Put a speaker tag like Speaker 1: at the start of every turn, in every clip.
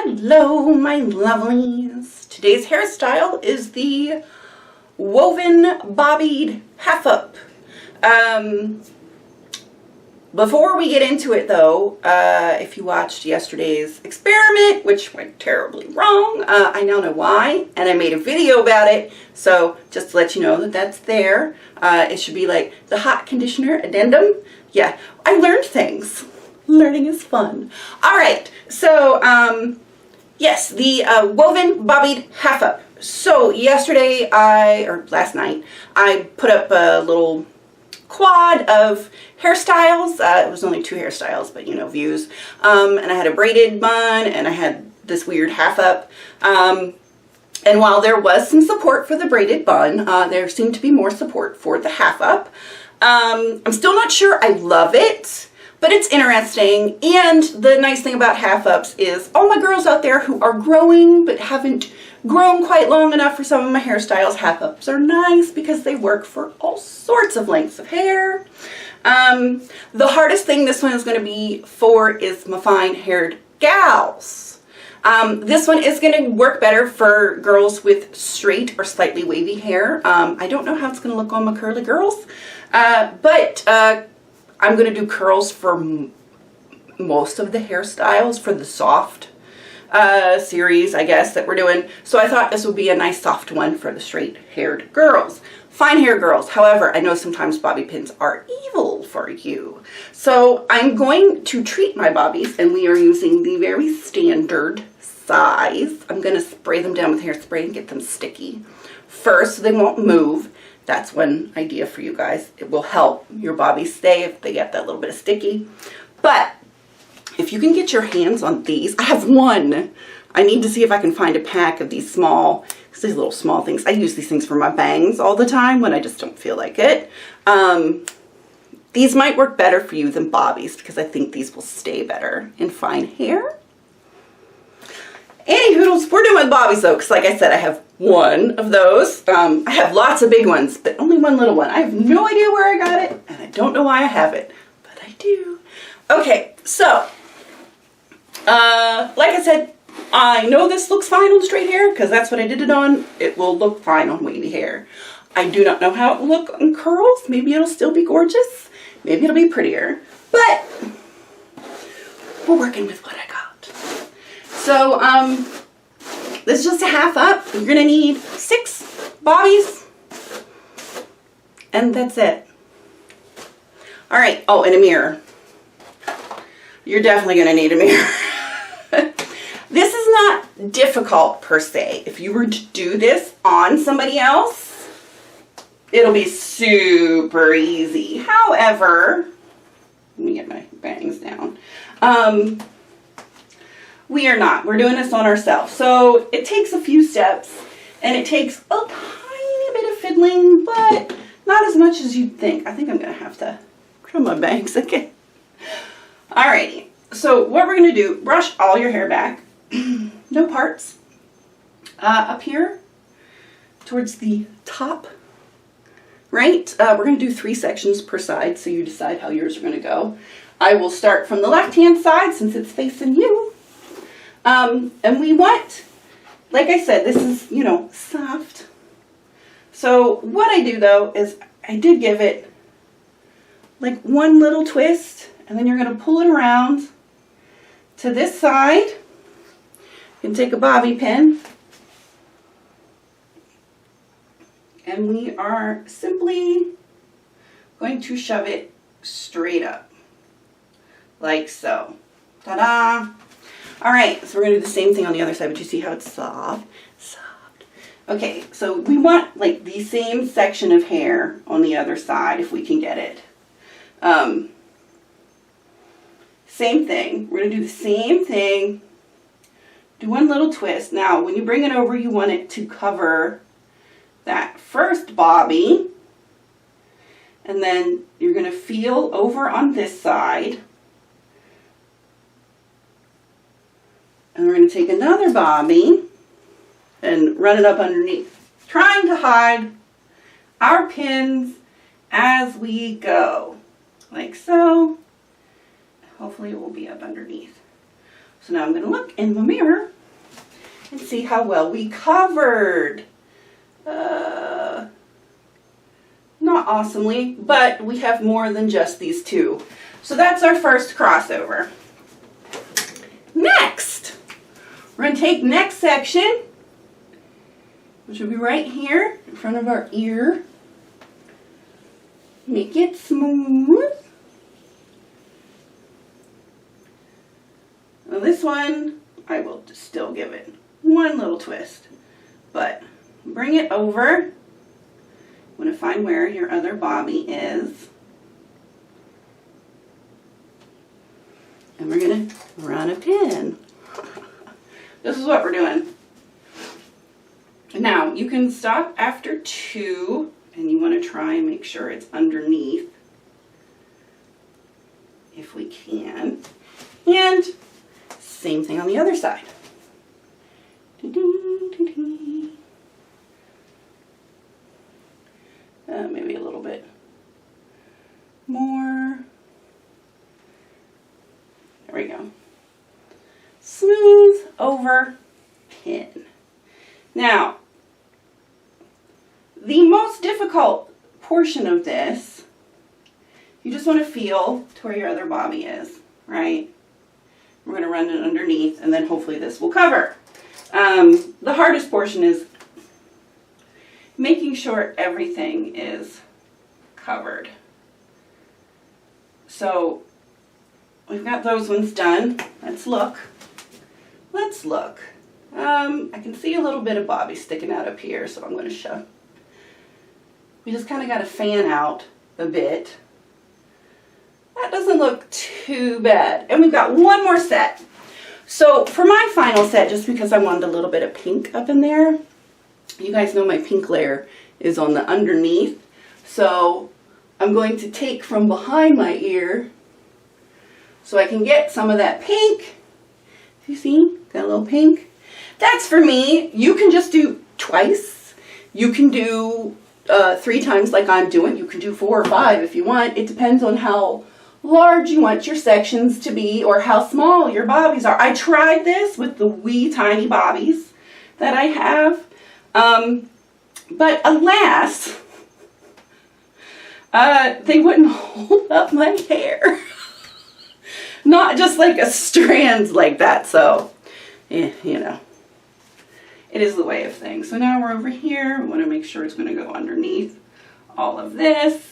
Speaker 1: Hello, my lovelies. Today's hairstyle is the woven bobbied half up. Before we get into it though, if you watched yesterday's experiment, which went terribly wrong, I now know why, and I made a video about it, so just to let you know that that's there. It should be like the hot conditioner addendum. Yeah, I learned things. Learning is fun. All right, so yes, the woven bobbied half up. So yesterday, last night, I put up a little quad of hairstyles. It was only 2 hairstyles, but you know, views. And I had a braided bun, and I had this weird half up. And while there was some support for the braided bun, there seemed to be more support for the half up. I'm still not sure I love it, but it's interesting. And the nice thing about half ups is all my girls out there who are growing but haven't grown quite long enough for some of my hairstyles, half ups are nice because they work for all sorts of lengths of hair. The hardest thing this one is going to be for is my fine haired gals. This one is going to work better for girls with straight or slightly wavy hair. I don't know how it's going to look on my curly girls, but I'm going to do curls for most of the hairstyles for the soft series, I guess, that we're doing. So I thought this would be a nice soft one for the straight haired girls. Fine hair girls, however, I know sometimes bobby pins are evil for you. So I'm going to treat my bobbies, and we are using the very standard size. I'm going to spray them down with hairspray and get them sticky first so they won't move. That's one idea for you guys. It will help your bobbies stay if they get that little bit of sticky. But if you can get your hands on these, I have one. I need to see if I can find a pack of these small, these little small things. I use these things for my bangs all the time when I just don't feel like it. These might work better for you than bobbies because I think these will stay better in fine hair. Anywhoodles, we're doing bobbies though, because like I said, I have one of those. I have lots of big ones, but only one little one. I have no idea where I got it, and I don't know why I have it, but I do. Okay, so, like I said, I know this looks fine on straight hair, because that's what I did it on. It will look fine on wavy hair. I do not know how it will look on curls. Maybe it'll still be gorgeous. Maybe it'll be prettier, but we're working with what I got. So, this is just a half up. You're going to need 6 bobbies, and that's it. All right. Oh, and a mirror. You're definitely going to need a mirror. This is not difficult per se. If you were to do this on somebody else, it'll be super easy. However, let me get my bangs down. We are not. We're doing this on ourselves. So it takes a few steps, and it takes a tiny bit of fiddling, but not as much as you'd think. I think I'm going to have to trim my bangs again. Alrighty. So what we're going to do, brush all your hair back. No parts. Up here towards the top, right? We're going to do 3 sections per side, so you decide how yours are going to go. I will start from the left-hand side since it's facing you. And we want, like I said, this is, you know, soft. So what I do though is I did give it like one little twist, and then you're going to pull it around to this side. You can take a bobby pin, and we are simply going to shove it straight up like so. Ta-da! Alright, so we're going to do the same thing on the other side, but you see how it's soft? Soft. Okay, so we want like the same section of hair on the other side if we can get it. Same thing. We're going to do the same thing. Do one little twist. Now, when you bring it over, you want it to cover that first bobby. And then you're going to feel over on this side. And we're going to take another bobby and run it up underneath, trying to hide our pins as we go, like so. Hopefully it will be up underneath. So now I'm going to look in the mirror and see how well we covered. Not awesomely, but we have more than just these two. So that's our first crossover. Next, we're going to take next section, which will be right here in front of our ear. Make it smooth. Now this one, I will just still give it one little twist, but bring it over. You want to find where your other bobby is. And we're going to run a pin. This is what we're doing. Now, you can stop after 2, and you want to try and make sure it's underneath, if we can. And same thing on the other side. Maybe a little bit more. There we go. Smooth over pin. Now, the most difficult portion of this, you just want to feel to where your other bobby is, right? We're going to run it underneath, and then hopefully this will cover. The hardest portion is making sure everything is covered. So we've got those ones done. Let's look. Let's look. I can see a little bit of bobby sticking out up here, so I'm going to show. We just kind of got to fan out a bit. That doesn't look too bad. And we've got one more set. So for my final set, just because I wanted a little bit of pink up in there, you guys know my pink layer is on the underneath. So I'm going to take from behind my ear so I can get some of that pink. You see? Got a little pink. That's for me. You can just do twice. You can do 3 times like I'm doing. You can do 4 or 5 if you want. It depends on how large you want your sections to be or how small your bobbies are. I tried this with the wee tiny bobbies that I have. But alas, they wouldn't hold up my hair. Not just like a strand like that. So, you know, it is the way of things. So now we're over here. We want to make sure it's going to go underneath all of this.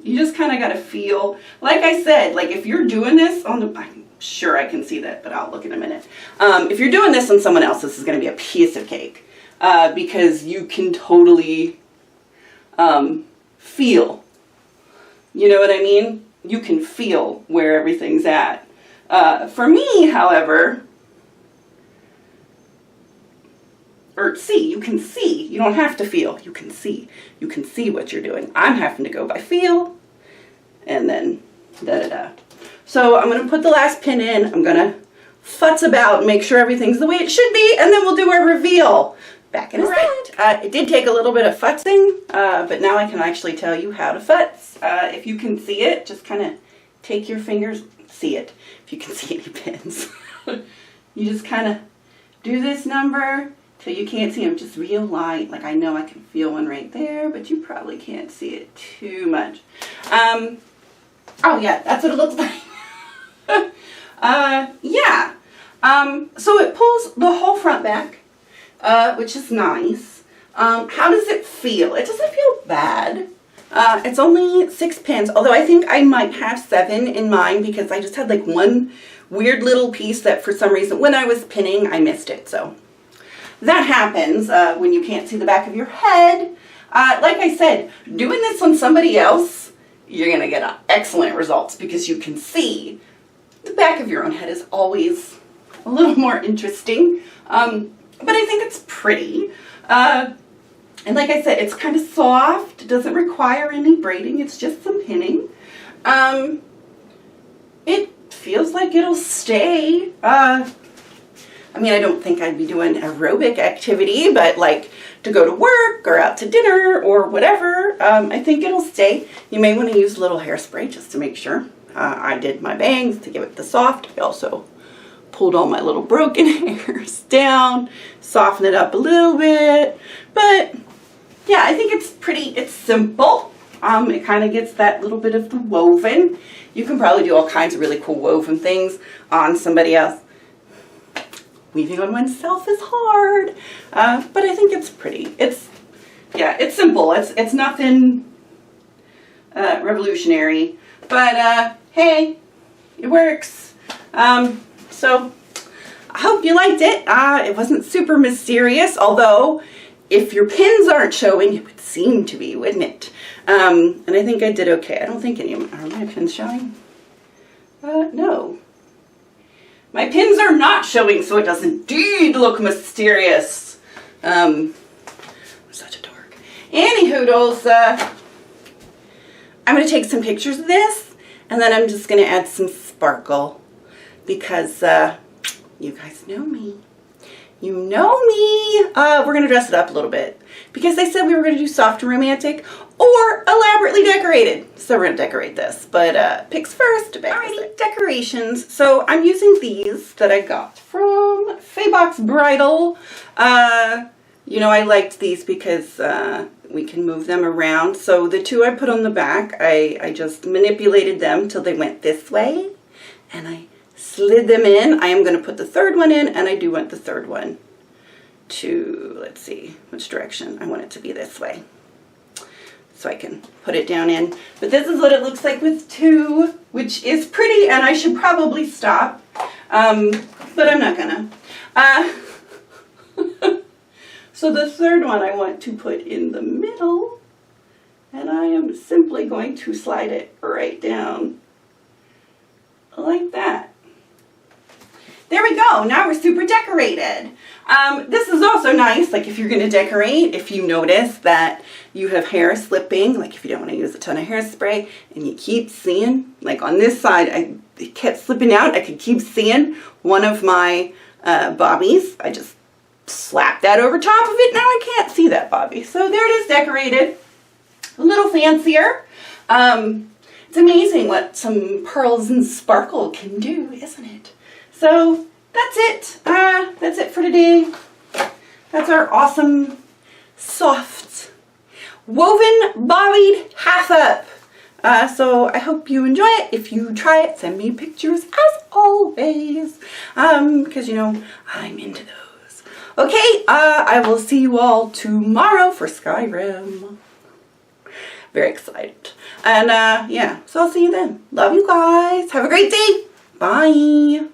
Speaker 1: You just kind of got to feel, like I said, like if you're doing this on the, I'm sure I can see that, but I'll look in a minute. If you're doing this on someone else, this is going to be a piece of cake because you can totally feel, you know what I mean? You can feel where everything's at. For me, however, or see, you can see. You don't have to feel. You can see. You can see what you're doing. I'm having to go by feel, and then da-da-da. So I'm going to put the last pin in. I'm going to futz about and make sure everything's the way it should be, and then we'll do our reveal. Back in a second. It did take a little bit of futzing, but now I can actually tell you how to futz. If you can see it, just kind of take your fingers, see it, if you can see any pins. You just kind of do this number till you can't see them, just real light. Like I know I can feel one right there, but you probably can't see it too much. Oh yeah, that's what it looks like. Yeah. So it pulls the whole front back, which is nice. How does it feel? It doesn't feel bad. It's only 6 pins, although I think I might have 7 in mine because I just had like one weird little piece that for some reason when I was pinning I missed it. So that happens when you can't see the back of your head. Like I said, doing this on somebody else, you're going to get excellent results because you can see the back of your own head is always a little more interesting. But I think it's pretty. And like I said, it's kind of soft. It doesn't require any braiding. It's just some pinning. It feels like it'll stay. I mean, I don't think I'd be doing aerobic activity, but like to go to work or out to dinner or whatever, I think it'll stay. You may want to use a little hairspray just to make sure. I did my bangs to give it the soft. I also pulled all my little broken hairs down, soften it up a little bit. But yeah, I think it's simple. It kind of gets that little bit of the woven. You can probably do all kinds of really cool woven things on somebody else. Weaving on oneself is hard, but I think it's pretty. It's simple. It's nothing revolutionary, but hey, it works. So I hope you liked it. It wasn't super mysterious, although if your pins aren't showing, it would seem to be, wouldn't it? And I think I did okay. I don't think are my pins showing? No. My pins are not showing, so it does indeed look mysterious. I'm such a dork. Anyhoodles, I'm going to take some pictures of this, and then I'm just going to add some sparkle, because you guys know me. You know me. We're going to dress it up a little bit, because they said we were going to do soft and romantic or elaborately decorated. So we're going to decorate this, but picks first. Alrighty, decorations. So I'm using these that I got from Faybox Bridal. You know, I liked these because we can move them around. So the two I put on the back, I just manipulated them till they went this way, and I slid them in. I am going to put the third one in, and I do want the third one to, let's see, which direction. I want it to be this way, so I can put it down in. But this is what it looks like with two, which is pretty, and I should probably stop, but I'm not gonna. So the third one I want to put in the middle, and I am simply going to slide it right down like that. There we go. Now we're super decorated. This is also nice, like if you're going to decorate, if you notice that you have hair slipping, like if you don't want to use a ton of hairspray and you keep seeing, like on this side, it kept slipping out. I could keep seeing one of my bobbies. I just slapped that over top of it. Now I can't see that bobby. So there it is, decorated. A little fancier. It's amazing what some pearls and sparkle can do, isn't it? So that's it. That's it for today. That's our awesome, soft, woven, bobbied half up. So I hope you enjoy it. If you try it, send me pictures as always. Because you know, I'm into those. Okay, I will see you all tomorrow for Skyrim. Very excited. And yeah, so I'll see you then. Love you guys. Have a great day. Bye.